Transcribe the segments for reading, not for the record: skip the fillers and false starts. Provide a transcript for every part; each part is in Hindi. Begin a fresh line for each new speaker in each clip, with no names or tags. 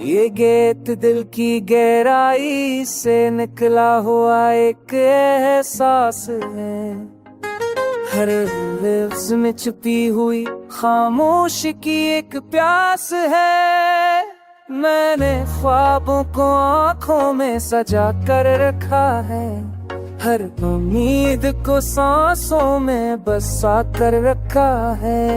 ये गीत दिल की गहराई से निकला हुआ एक एहसास है। हर लफ्ज में छुपी हुई खामोशी की एक प्यास है। मैंने ख्वाबों को आँखों में सजा कर रखा है। हर उम्मीद को सांसों में बसा कर रखा है।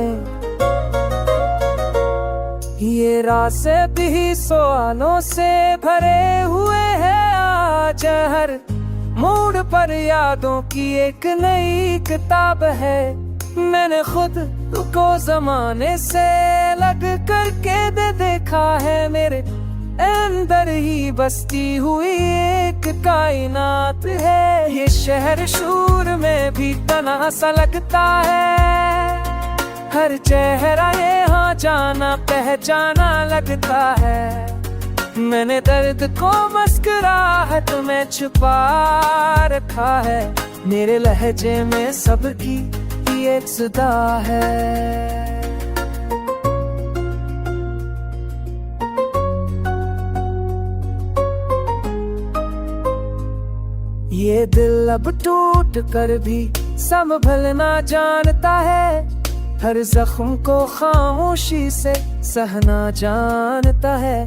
ये रास्ते भी सवालों से भरे हुए हैं। आज हर मोड़ पर यादों की एक नई किताब है। मैंने खुद को जमाने से लग करके देखा है। मेरे अंदर ही बसती हुई एक कायनात है। ये शहर शूर में भी तना सा लगता है। हर चेहरा यहाँ जाना पहचाना लगता है। मैंने दर्द को मुस्कुराहट में छुपा रखा है। मेरे लहजे में सबकी एक सदा है। ये दिल अब टूट कर भी संभलना जानता है। हर जख्म को खामोशी से सहना जानता है।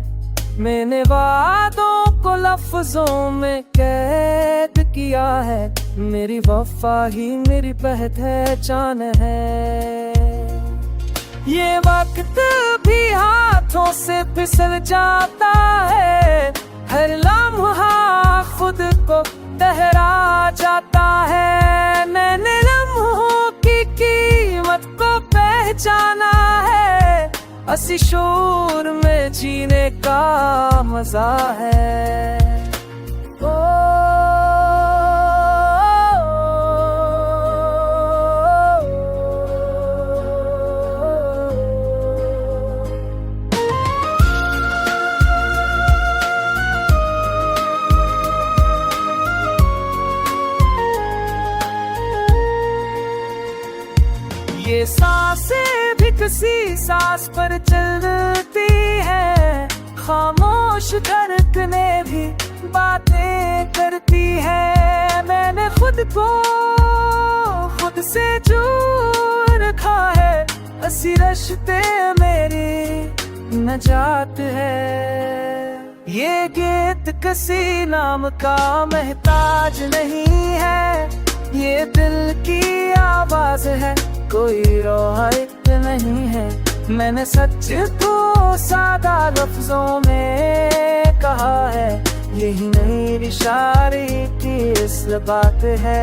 मैंने वादों को लफ्जों में कैद किया है। मेरी वफा ही मेरी पहचान है। ये वक्त भी हाथों से फिसल जाता है। हर लम्हा खुद को ठहरा जाता है। मैंने लम्हों की कीमत को पहचाना है। असी शोर में जीने का मजा है। ये सांसें भी किसी सांस पर चलती है। खामोश धड़कने भी बातें करती है। मैंने खुद को खुद से जोड़ रखा है। असी रिश्ते मेरी नजात है। ये गीत किसी नाम का महताज नहीं है। ये दिल की आवाज है, कोई रोहायत नहीं है। मैंने सच को सादा लफ्जों में कहा है। यही मेरी शायरी की इस बात है।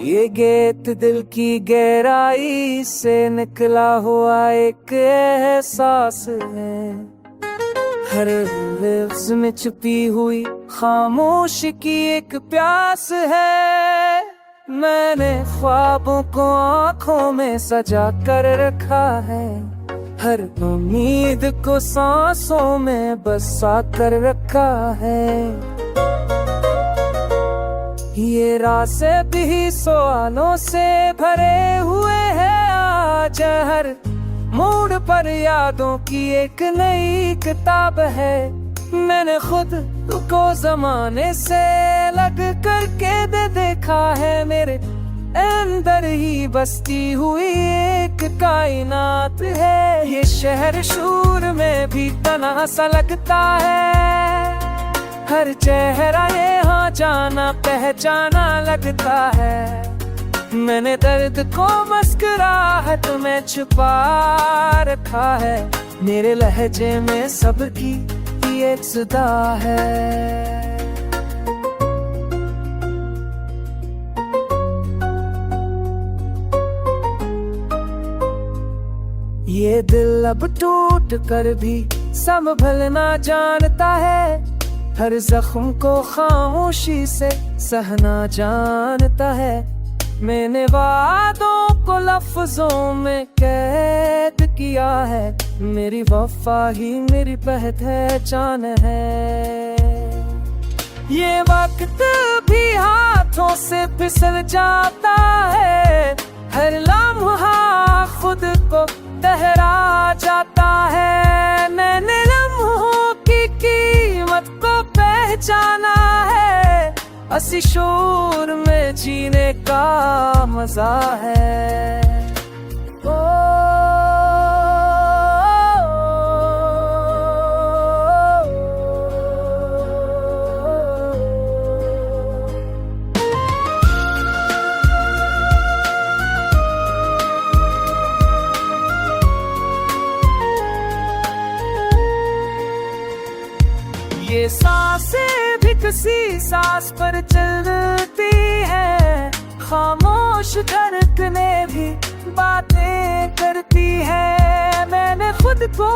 ये गीत दिल की गहराई से निकला हुआ एक एहसास है। हर लफ्ज में छुपी हुई खामोशी की एक प्यास है। मैंने ख्वाबों को आँखों में सजा कर रखा है। हर उम्मीद को सांसों में बसा कर रखा है। ये रास्ते भी सवालों से भरे हुए हैं। आज हर मोड़ पर यादों की एक नई किताब है। मैंने खुद को जमाने से लग करके देखा है। मेरे अंदर ही बसती हुई एक कायनात है। ये शहर शूर में भी तना सा लगता है। हर चेहरा यहाँ जाना पहचाना लगता है। मैंने दर्द को मुस्कुराहट में छुपा रखा है। मेरे लहजे में सबकी एक सदा है। ये दिल अब टूट कर भी संभलना जानता है। हर जख्म को खामोशी से सहना जानता है। मैंने वादों को लफ्जों में कैद किया है, मेरी वफा ही मेरी पहचान है। ये वक्त भी हाथों से फिसल जाता है, हर लम्हा खुद को ठहरा जाता है। मैंने लम्हों की कीमत को पहचाना है, असी शोर में जीने का मजा है। ये सांसें भी किसी सांस पर चलती है, खामोश धड़कने भी बातें करती है। मैंने खुद को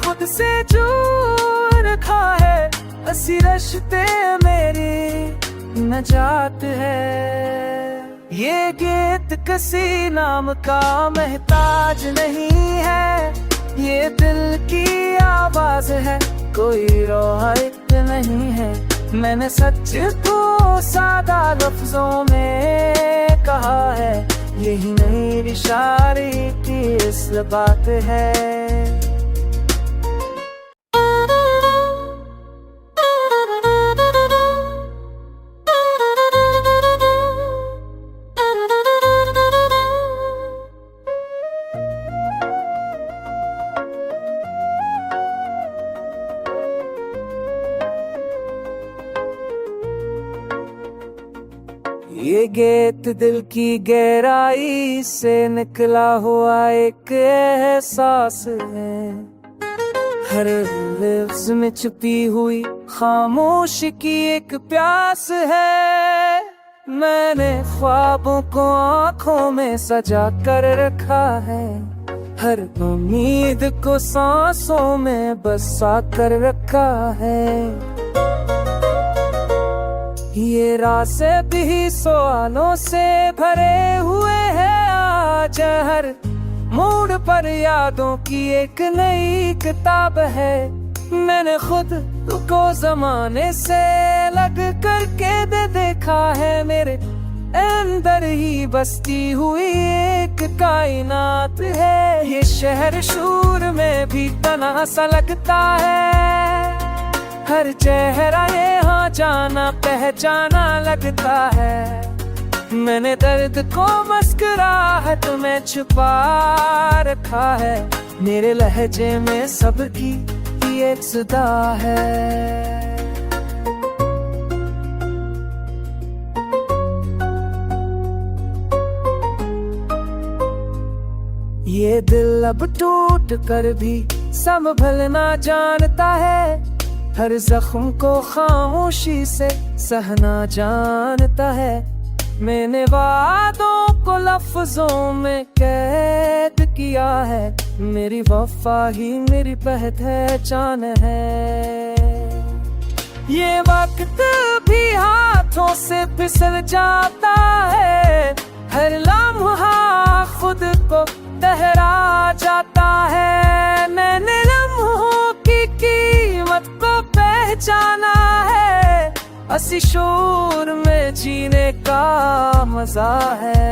खुद से जोड़ रखा है, असी रश्ते मेरी नजात है। ये गीत किसी नाम का महताज नहीं है, ये दिल की आवाज है, कोई रोहायत नहीं है। मैंने सच को सादा लफ्जों में कहा है, यही मेरी शायरी की इस बात है। ये गीत दिल की गहराई से निकला हुआ एक एहसास है, हर लफ्ज में छुपी हुई खामोशी की एक प्यास है। मैंने ख्वाबों को आँखों में सजा कर रखा है, हर उम्मीद को सांसों में बसा कर रखा है। ये रास्ते भी सवालों से भरे हुए हैं, आज हर मोड़ पर यादों की एक नई किताब है। मैंने खुद को जमाने से लग करके देखा है, मेरे अंदर ही बसती हुई एक कायनात है। ये शहर शूर में भी तना सा लगता है, हर चेहरा यहाँ जाना पहचाना लगता है। मैंने दर्द को मुस्कुराहट में छुपा रखा है, मेरे लहजे में सबकी एक सदा है। ये दिल अब टूट कर भी संभलना जानता है, हर जख्म को खामोशी से सहना जानता है। मैंने वादों को लफ्जों में कैद किया है, मेरी वफा ही मेरी पहचान है। ये वक्त भी हाथों से फिसल जाता है, हर लम्हा खुद को ठहरा जाता है। मैंने लम्हों की कीमत को पहचाना है, असी शोर में जीने का मजा है।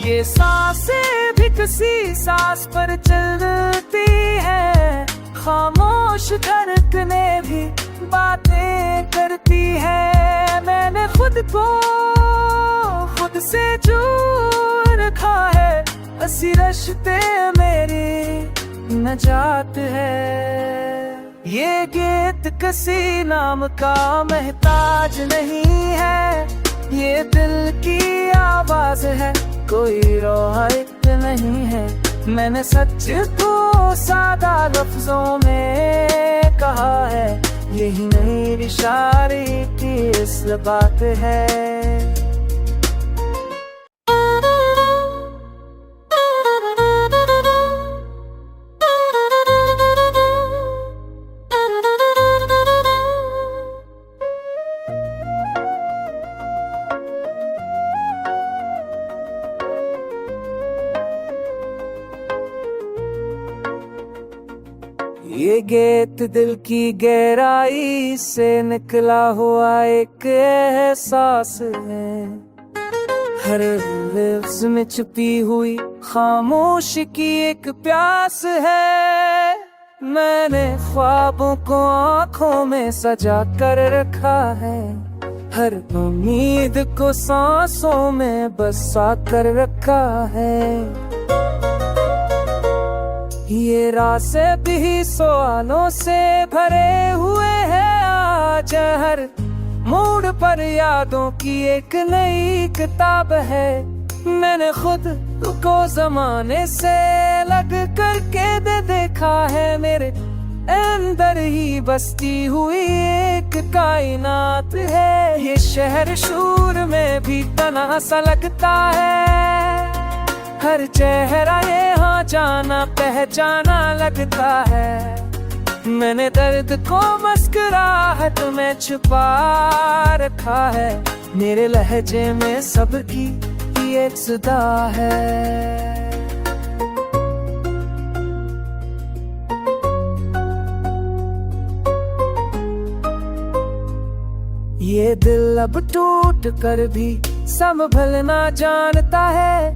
ये सांसें भी किसी सांस पर चलती है, खामोश धड़कने भी बातें करती है। मैंने खुद को खुद से जोड़ रखा है, असी रश्ते मेरी नजात है। ये गीत किसी नाम का महताज नहीं है, ये दिल की आवाज है, कोई रोहायत नहीं है। मैंने सच को सादा लफ्जों में कहा है, यही नहीं इशारे की इस बात है। ये गीत दिल की गहराई से निकला हुआ एक एहसास है, हर लफ्ज में छुपी हुई खामोशी की एक प्यास है। मैंने ख्वाबों को आँखों में सजा कर रखा है, हर उम्मीद को सांसों में बसा कर रखा है। ये रास्ते भी सवालों से भरे हुए हैं, आज हर मोड़ पर यादों की एक नई किताब है। मैंने खुद को जमाने से लग करके देखा है, मेरे अंदर ही बसती हुई एक कायनात है। ये शहर शूर में भी तना सा लगता है, हर चेहरा यहाँ जाना पहचाना लगता है। मैंने दर्द को मुस्कुराहट में छुपा रखा है, मेरे लहजे में सबकी एक सदा है। ये दिल अब टूट कर भी संभलना जानता है,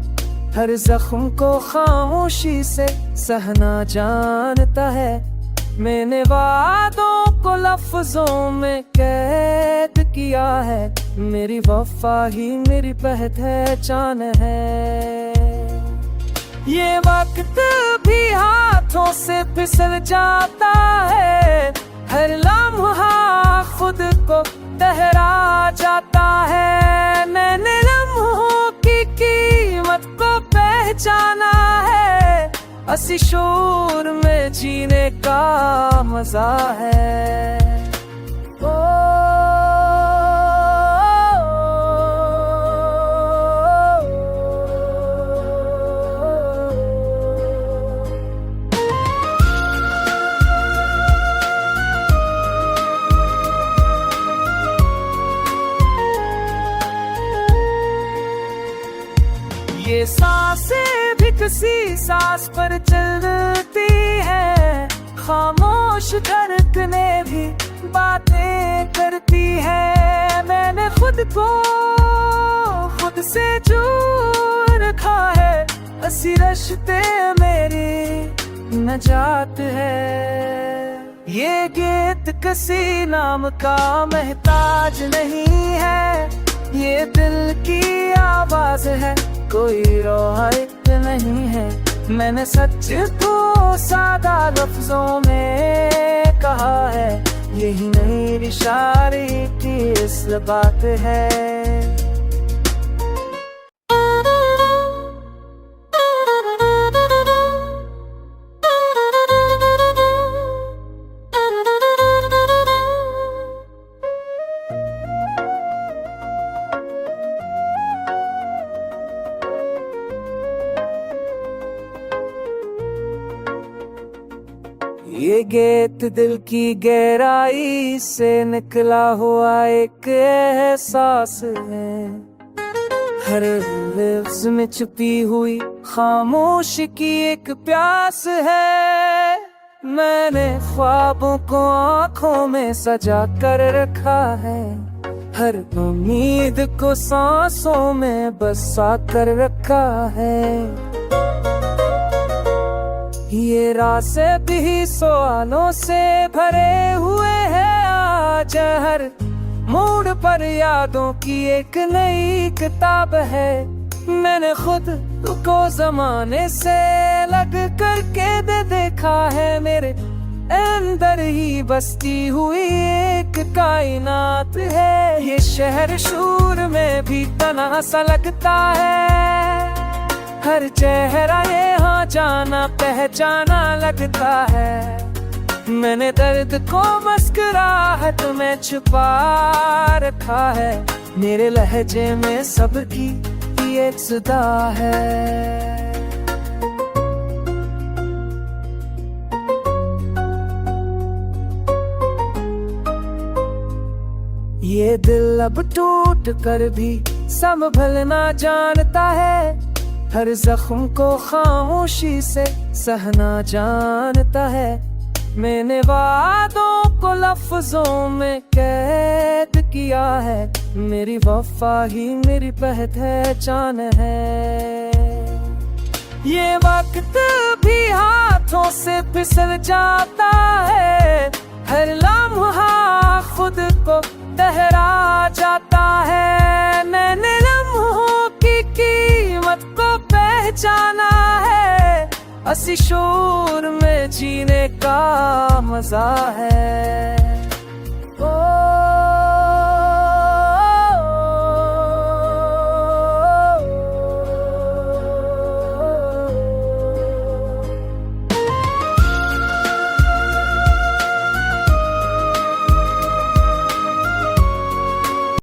हर जख्म को खामोशी से सहना जानता है। मैंने वादों को लफ्जों में कैद किया है, मेरी वफा ही मेरी पहचान है। ये वक्त भी हाथों से फिसल जाता है, हर लम्हा खुद को ठहरा जाता है। मैंने लम्हों की कीमत को पहचाना है, असी शोर में जीने का मजा है। ये सांसें भी किसी सांस पर चलती है, खामोश धड़कने भी बातें करती है। मैंने खुद को खुद से जोड़ रखा है, असी रिश्ते मेरी नजात है। ये गीत किसी नाम का महताज नहीं है, ये दिल की आवाज है, कोई रोहाइत नहीं है। मैंने सच को सादा लफ्जों में कहा है, यही नहीं इशारे की इस बात है। ये गीत दिल की गहराई से निकला हुआ एक एहसास है, हर लफ्ज में छुपी हुई खामोशी की एक प्यास है। मैंने ख्वाबों को आँखों में सजा कर रखा है, हर उम्मीद को सांसों में बसा कर रखा है। ये रास्ते भी सवालों से भरे हुए हैं, आज हर मोड़ पर यादों की एक नई किताब है। मैंने खुद को जमाने से लग करके देखा है, मेरे अंदर ही बसती हुई एक कायनात है। ये शहर शूर में भी तना सा लगता है, हर चेहरा यहाँ जाना पहचाना लगता है। मैंने दर्द को मुस्कुराहट में छुपा रखा है। मेरे लहजे में सबकी एक सदा है। ये दिल अब टूट कर भी संभलना जानता है। हर जख्म को खामोशी से सहना जानता है। मैंने वादों को लफ्जों में कैद किया है। मेरी वफा ही मेरी पहचान है। ये वक्त भी हाथों से फिसल जाता है। हर लम्हा खुद को ठहरा जाता है। मैंने लम्हों की कीमत को पहचाना है। हंसी शोर में जीने का मजा है। ओ